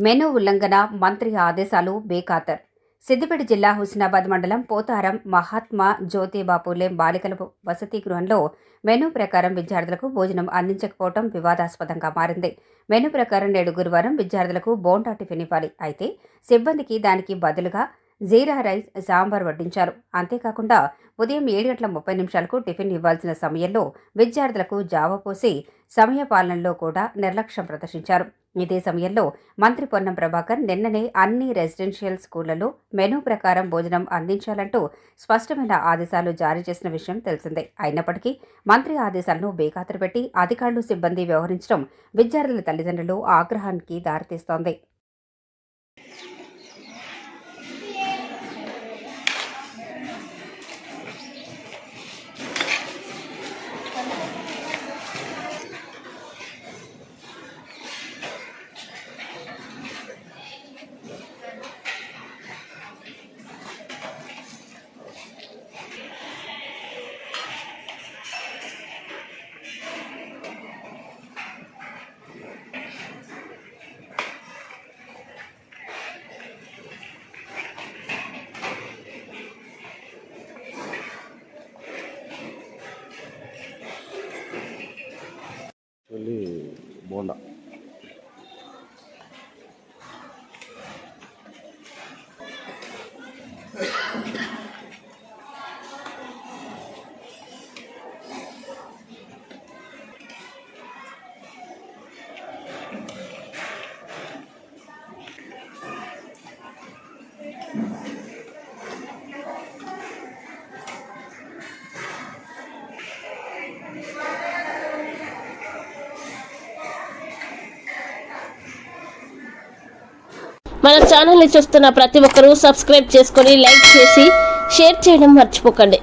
Menu ఉల్లంఘన, మంత్రి ఆదేశాలు బేఖాతర్. సిద్దిపేట జిల్లా హుస్నాబాద్ మండలం పోతారం మహాత్మా జ్యోతిబా పూలే బాలికల వసతి గృహంలో మెనూ ప్రకారం విద్యార్థులకు భోజనం అందించకపోవడం వివాదాస్పదంగా మారింది. మెనూ ప్రకారం నేడు గురువారం విద్యార్థులకు బోండా టిఫిన్ ఇవ్వాలి. అయితే సిబ్బందికి దానికి బదులుగా జీరా రైస్, సాంబార్ వడ్డించారు. అంతేకాకుండా ఉదయం 7:30 టిఫిన్ ఇవ్వాల్సిన సమయంలో విద్యార్థులకు జావ పోసి సమయపాలనలో కూడా నిర్లక్ష్యం ప్రదర్శించారు. ఇదే సమయంలో మంత్రి పొన్నం ప్రభాకర్ నిన్ననే అన్ని రెసిడెన్షియల్ స్కూళ్లలో మెనూ ప్రకారం భోజనం అందించాలంటూ స్పష్టమైన ఆదేశాలు జారీ చేసిన విషయం తెలిసిందే. అయినప్పటికీ మంత్రి ఆదేశాలను బేఖాతరు పెట్టి అధికారులు, సిబ్బంది వ్యవహరించడం విద్యార్థుల తల్లిదండ్రులు ఆగ్రహానికి దారితీస్తోంది. బోండా మన ఛానల్ని చూస్తున్న ప్రతి ఒక్కరూ సబ్స్క్రైబ్ చేసుకొని లైక్ చేసి షేర్ చేయడం మర్చిపోకండి.